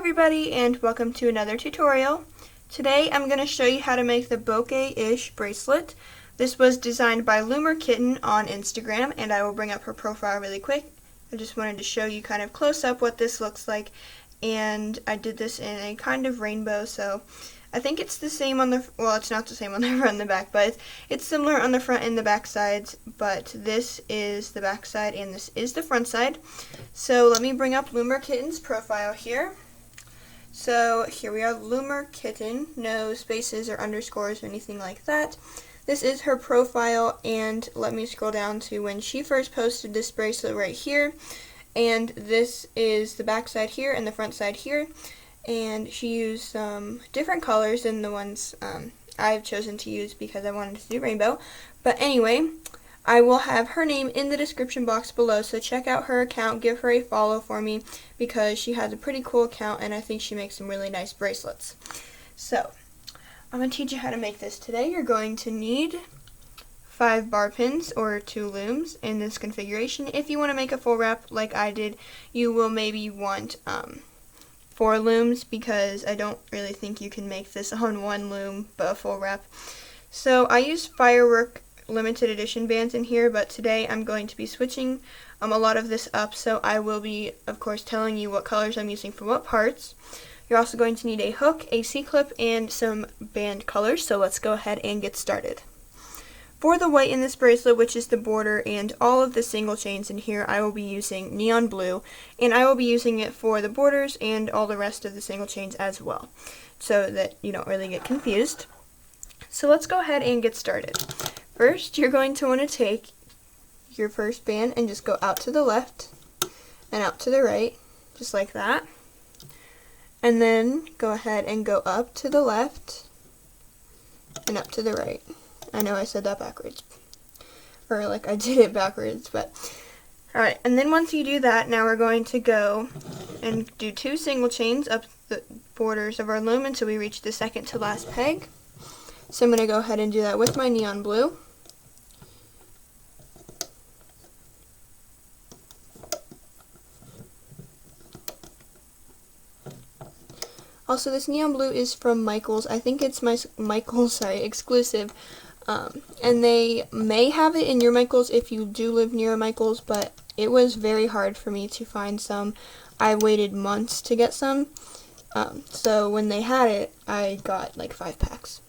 everybody, and welcome to another tutorial. Today I'm going to show you how to make the bokeh-ish bracelet. This was designed by Loomer Kitten on Instagram, and I will bring up her profile really quick. I just wanted to show you kind of close up what this looks like, and I did this in a kind of rainbow, so I think it's the same on the, well, it's not the same on the front and the back, but it's similar on the front and the back sides, but this is the back side and this is the front side. So let me bring up Loomer Kitten's profile here. So here we are, Loomer Kitten, no spaces or underscores or anything like that. This is her profile, and let me scroll down to when she first posted this bracelet right here, and this is the back side here and the front side here. And she used some different colors than the ones I've chosen to use because I wanted to do rainbow. But anyway, I will have her name in the description box below, so check out her account, give her a follow for me, because she has a pretty cool account and I think she makes some really nice bracelets. So, I'm going to teach you how to make this today. You're going to need 5 bar pins or 2 looms in this configuration. If you want to make a full wrap like I did, you will maybe want 4 looms, because I don't really think you can make this on 1 loom but a full wrap. So I used Firework limited edition bands in here, but today I'm going to be switching a lot of this up, so I will be of course telling you what colors I'm using for what parts. You're also going to need a hook, a C-clip, and some band colors, so let's go ahead and get started. For the white in this bracelet, which is the border and all of the single chains in here, I will be using neon blue, and I will be using it for the borders and all the rest of the single chains as well, so that you don't really get confused. So let's go ahead and get started. First, you're going to want to take your first band and just go out to the left and out to the right, just like that. And then go ahead and go up to the left and up to the right. I know I said that backwards, or like I did it backwards, but alright. And then once you do that, now we're going to go and do 2 single chains up the borders of our loom until we reach the second to last peg. So I'm going to go ahead and do that with my neon blue. Also, this neon blue is from Michaels. I think it's my Michaels, exclusive. And they may have it in your Michaels if you do live near a Michaels, but it was very hard for me to find some. I waited months to get some. So when they had it, I got like 5 packs.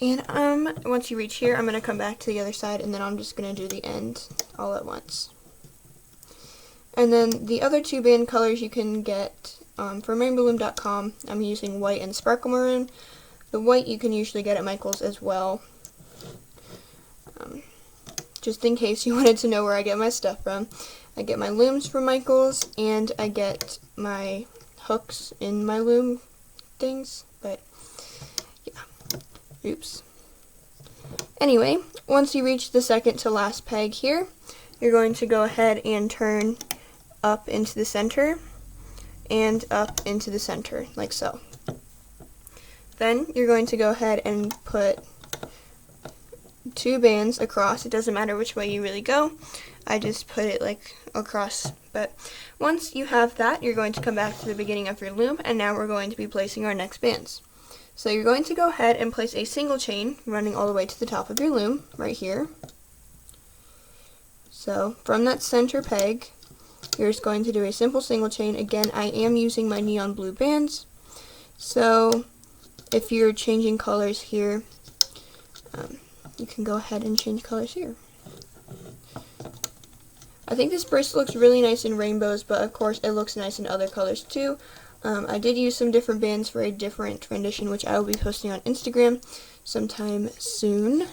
And once you reach here, I'm going to come back to the other side, and then I'm just going to do the end all at once. And then the other 2 band colors you can get from rainbowloom.com. I'm using white and sparkle maroon. The white you can usually get at Michaels as well. Just in case you wanted to know where I get my stuff from. I get my looms from Michaels, and I get my hooks in my loom things, but yeah, oops. Anyway, once you reach the second to last peg here, you're going to go ahead and turn up into the center and up into the center, like so. Then you're going to go ahead and put 2 bands across. It doesn't matter which way you really go. I just put it like across. But once you have that, you're going to come back to the beginning of your loom, and now we're going to be placing our next bands. So you're going to go ahead and place a single chain running all the way to the top of your loom, right here. So from that center peg, you're just going to do a simple single chain. Again, I am using my neon blue bands, so if you're changing colors here, you can go ahead and change colors here. I think this bracelet looks really nice in rainbows, but of course it looks nice in other colors too. I did use some different bands for a different rendition, which I will be posting on Instagram sometime soon.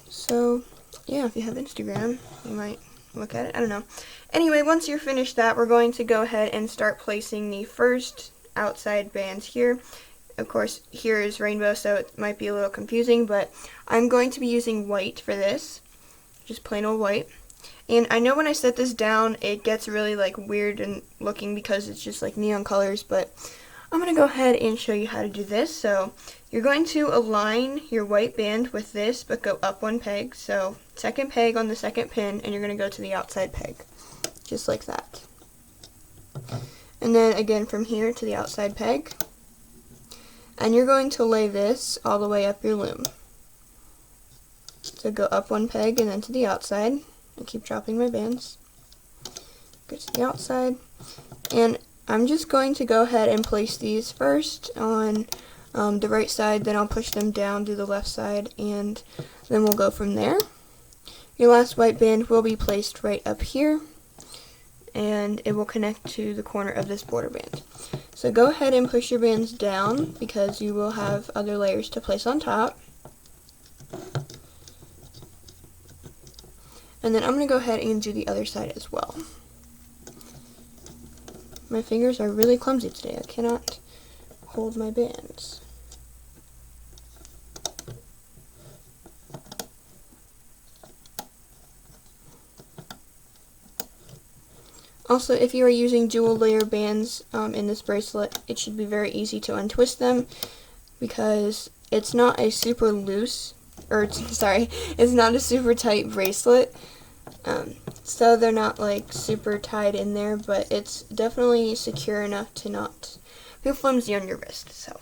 So yeah, if you have Instagram, you might look at it. I don't know. Anyway, once you're finished that, we're going to go ahead and start placing the first outside bands here. Of course, here is rainbow, so it might be a little confusing, but I'm going to be using white for this, just plain old white. And I know when I set this down, it gets really like weird and looking because it's just like neon colors, but I'm going to go ahead and show you how to do this. So you're going to align your white band with this, but go up 1 peg. So second peg on the second pin, and you're going to go to the outside peg, just like that. and then again from here to the outside peg. And you're going to lay this all the way up your loom. So go up one peg and then to the outside. I keep dropping my bands. Go to the outside. And I'm just going to go ahead and place these first on the right side, then I'll push them down to the left side, and then we'll go from there. Your last white band will be placed right up here, and it will connect to the corner of this border band. So go ahead and push your bands down because you will have other layers to place on top. And then I'm going to go ahead and do the other side as well. My fingers are really clumsy today. I cannot hold my bands. Also, if you are using dual layer bands in this bracelet, it should be very easy to untwist them because it's not a super loose, it's not a super tight bracelet. So they're not like super tied in there, but it's definitely secure enough to not feel flimsy on your wrist. So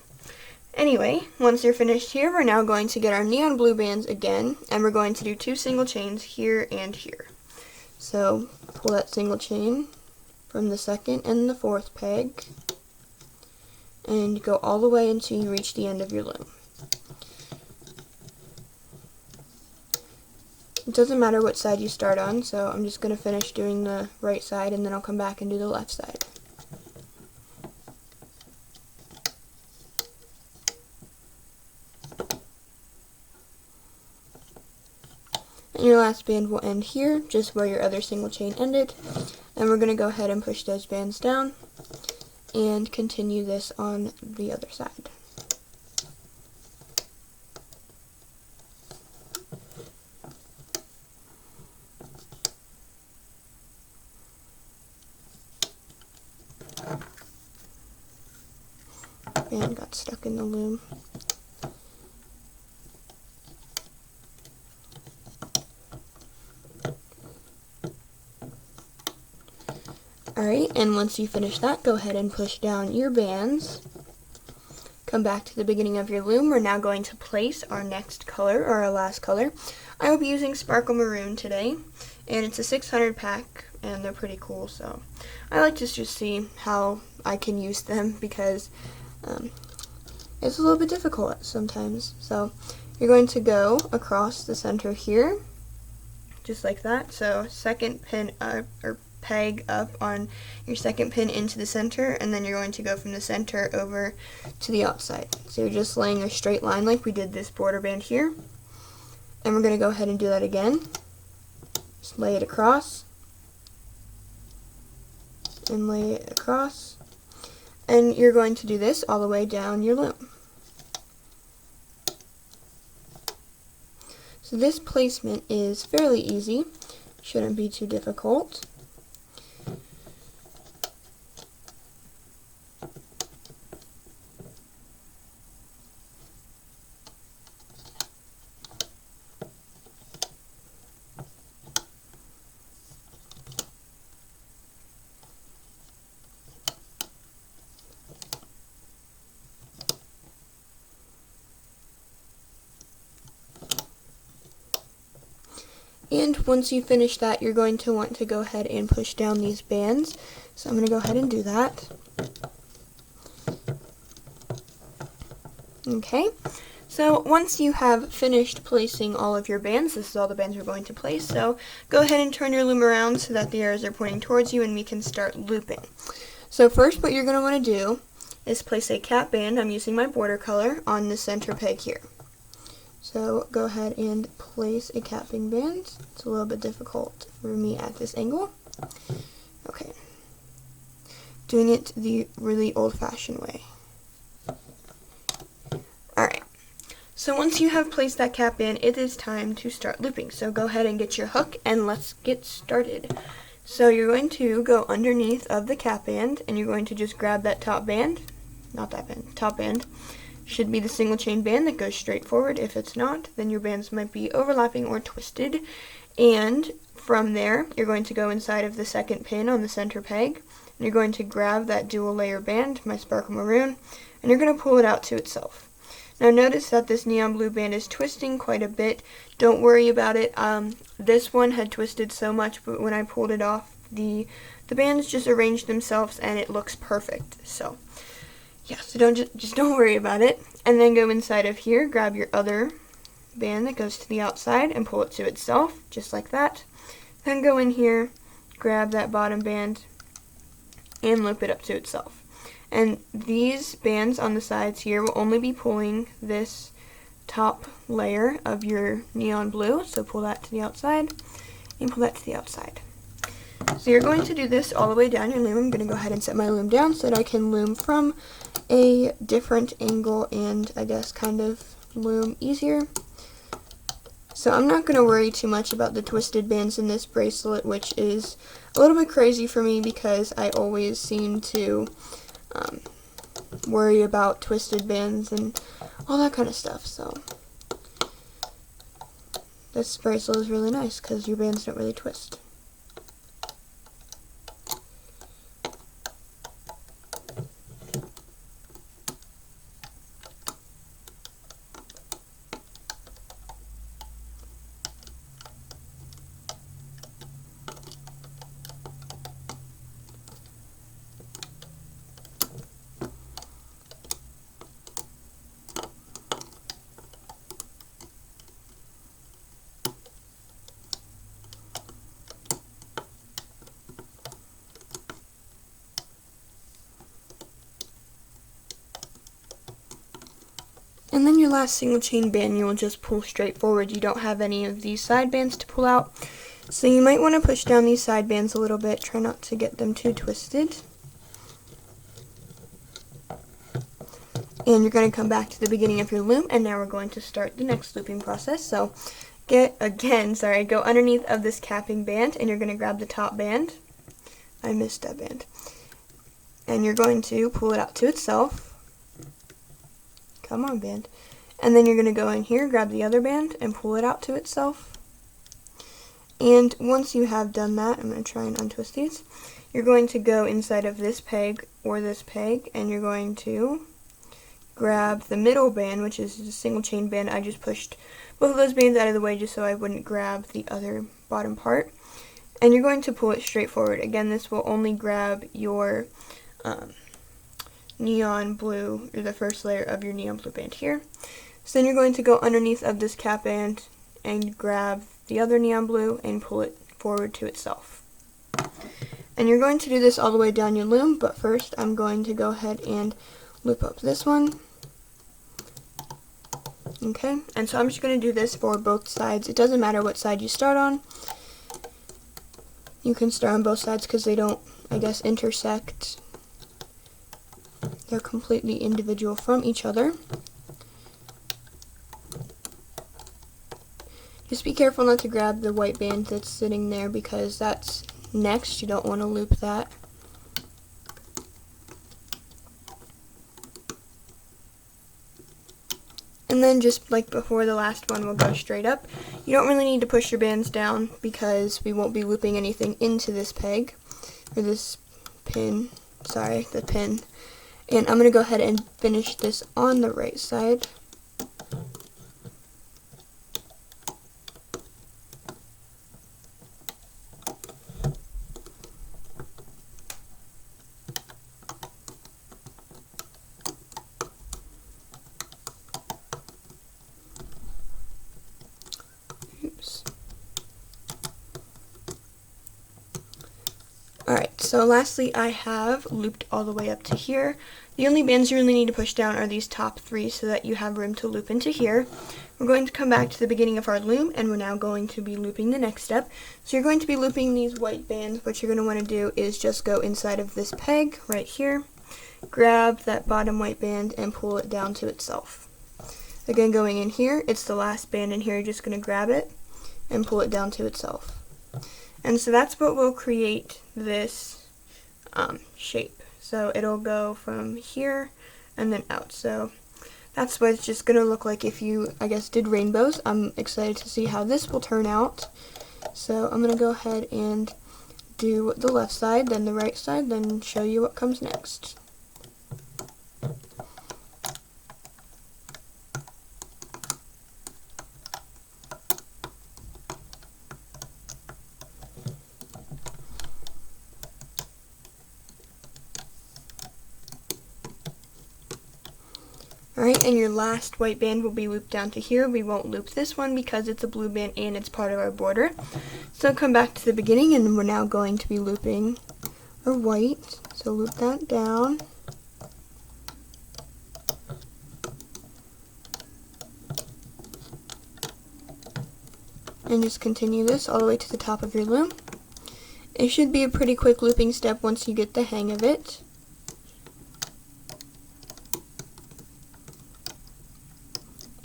anyway, once you're finished here, we're now going to get our neon blue bands again, and we're going to do 2 single chains here and here. So pull that single chain from the second and the fourth peg and go all the way until you reach the end of your loom. It doesn't matter what side you start on, so I'm just going to finish doing the right side and then I'll come back and do the left side. And your last band will end here, just where your other single chain ended. And we're going to go ahead and push those bands down and continue this on the other side. Band got stuck in the loom. Alright, and once you finish that, go ahead and push down your bands. Come back to the beginning of your loom. We're now going to place our next color, or our last color. I will be using Sparkle Maroon today, and it's a 600 pack, and they're pretty cool, so I like to just see how I can use them because it's a little bit difficult sometimes. So you're going to go across the center here, just like that. So second pin or peg up on your second pin into the center, and then you're going to go from the center over to the outside. So you're just laying a straight line like we did this border band here. And we're going to go ahead and do that again. Just lay it across. And lay it across. And you're going to do this all the way down your loom. So this placement is fairly easy. Shouldn't be too difficult. And once you finish that, you're going to want to go ahead and push down these bands. So I'm going to go ahead and do that. Okay, so once you have finished placing all of your bands, this is all the bands we're going to place, so go ahead and turn your loom around so that the arrows are pointing towards you and we can start looping. So first what you're going to want to do is place a cap band, I'm using my border color, on the center peg here. So go ahead and place a capping band. It's a little bit difficult for me at this angle. Okay. Doing it the really old-fashioned way. Alright. So once you have placed that cap band, it is time to start looping. So go ahead and get your hook and let's get started. So you're going to go underneath of the cap band and you're going to just grab that top band. Not that band, top band. Should be the single chain band that goes straight forward. If it's not, then your bands might be overlapping or twisted. And from there, you're going to go inside of the second pin on the center peg And you're going to grab that dual layer band, my sparkle maroon, and you're going to pull it out to itself. Now notice that this neon blue band is twisting quite a bit. Don't worry about it. This one had twisted so much, but when I pulled it off, the bands just arranged themselves and it looks perfect. So yeah, so don't worry about it. And then go inside of here, grab your other band that goes to the outside and pull it to itself, just like that. Then go in here, grab that bottom band and loop it up to itself. And these bands on the sides here will only be pulling this top layer of your neon blue. So pull that to the outside and pull that to the outside. So you're going to do this all the way down your loom. I'm going to go ahead and set my loom down so that I can loom from a different angle and I guess kind of loom easier. So I'm not going to worry too much about the twisted bands in this bracelet, which is a little bit crazy for me because I always seem to worry about twisted bands and all that kind of stuff. So this bracelet is really nice because your bands don't really twist. And then your last single chain band, you will just pull straight forward. You don't have any of these side bands to pull out. So you might want to push down these side bands a little bit. Try not to get them too twisted. And you're going to come back to the beginning of your loom, and now we're going to start the next looping process. So go underneath of this capping band, and you're going to grab the top band. I missed that band. And you're going to pull it out to itself. Come on, band. And then you're going to go in here, grab the other band, and pull it out to itself. And once you have done that, I'm going to try and untwist these. You're going to go inside of this peg or this peg, and you're going to grab the middle band, which is a single chain band. I just pushed both of those bands out of the way just so I wouldn't grab the other bottom part. And you're going to pull it straight forward. Again, this will only grab your neon blue, or the first layer of your neon blue band here. So then you're going to go underneath of this cap band and grab the other neon blue and pull it forward to itself. And you're going to do this all the way down your loom, but first I'm going to go ahead and loop up this one. Okay, and so I'm just going to do this for both sides. It doesn't matter what side you start on. You can start on both sides because they don't, I guess, intersect. They're completely individual from each other. Just be careful not to grab the white band that's sitting there because that's next. You don't want to loop that. And then just like before, the last one will go straight up. You don't really need to push your bands down because we won't be looping anything into this peg, or this pin, sorry, the pin. And I'm going to go ahead and finish this on the right side. Oops. Alright, so lastly I have looped all the way up to here. The only bands you really need to push down are these top three so that you have room to loop into here. We're going to come back to the beginning of our loom and we're now going to be looping the next step. So you're going to be looping these white bands. What you're going to want to do is just go inside of this peg right here, grab that bottom white band and pull it down to itself. Again, going in here, it's the last band in here, you're just going to grab it and pull it down to itself. And so that's what will create this shape. So it'll go from here and then out. So that's what it's just going to look like if you, I guess, did rainbows. I'm excited to see how this will turn out. So I'm going to go ahead and do the left side, then the right side, then show you what comes next. Alright, and your last white band will be looped down to here. We won't loop this one because it's a blue band and it's part of our border. So come back to the beginning, and we're now going to be looping our white. So loop that down. And just continue this all the way to the top of your loom. It should be a pretty quick looping step once you get the hang of it.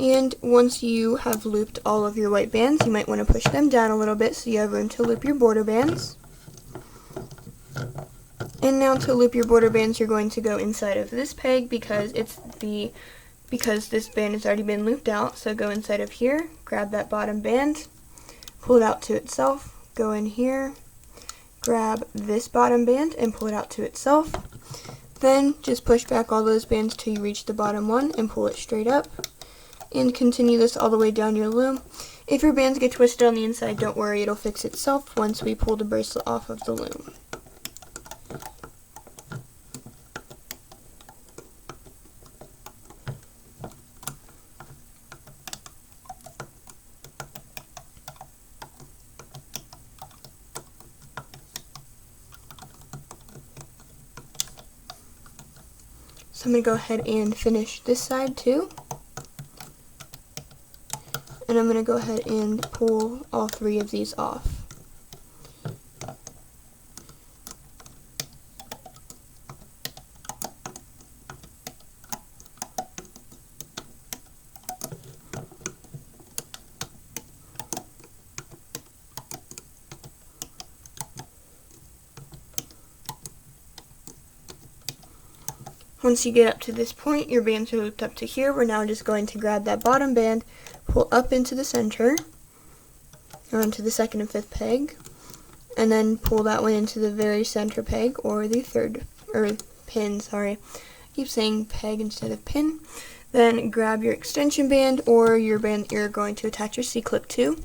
And once you have looped all of your white bands, you might want to push them down a little bit so you have room to loop your border bands. And now to loop your border bands, you're going to go inside of this peg because this band has already been looped out. So go inside of here, grab that bottom band, pull it out to itself, go in here, grab this bottom band and pull it out to itself. Then just push back all those bands till you reach the bottom one and pull it straight up. And continue this all the way down your loom. If your bands get twisted on the inside, don't worry, it'll fix itself once we pull the bracelet off of the loom. So I'm going to go ahead and finish this side too. And I'm going to go ahead and pull all three of these off. Once you get up to this point, your bands are looped up to here. We're now just going to grab that bottom band, pull up into the center, or into the second and fifth peg, and then pull that one into the very center peg, or the third, or pin, sorry. I keep saying peg instead of pin. Then grab your extension band, or your band that you're going to attach your C-clip to.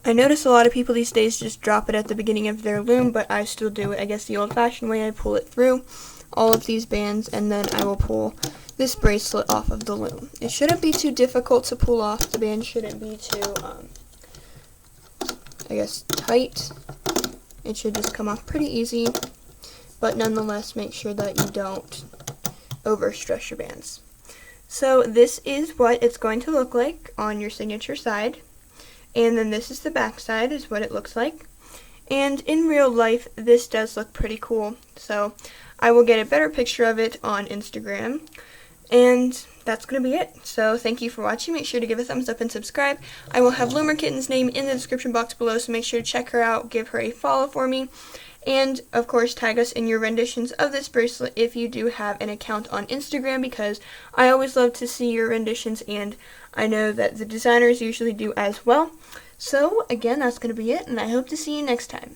I notice a lot of people these days just drop it at the beginning of their loom, but I still do it, I guess, the old-fashioned way. I pull it through all of these bands, and then I will pull this bracelet off of the loom. It shouldn't be too difficult to pull off. The band shouldn't be too, I guess, tight. It should just come off pretty easy, but nonetheless, make sure that you don't overstress your bands. So this is what it's going to look like on your signature side, and then this is the back side, is what it looks like. And in real life, this does look pretty cool, so I will get a better picture of it on Instagram. And that's going to be it. So thank you for watching. Make sure to give a thumbs up and subscribe. I will have Loomer Kitten's name in the description box below, so make sure to check her out, give her a follow for me. And, of course, tag us in your renditions of this bracelet if you do have an account on Instagram, because I always love to see your renditions, and I know that the designers usually do as well. So, again, that's going to be it, and I hope to see you next time.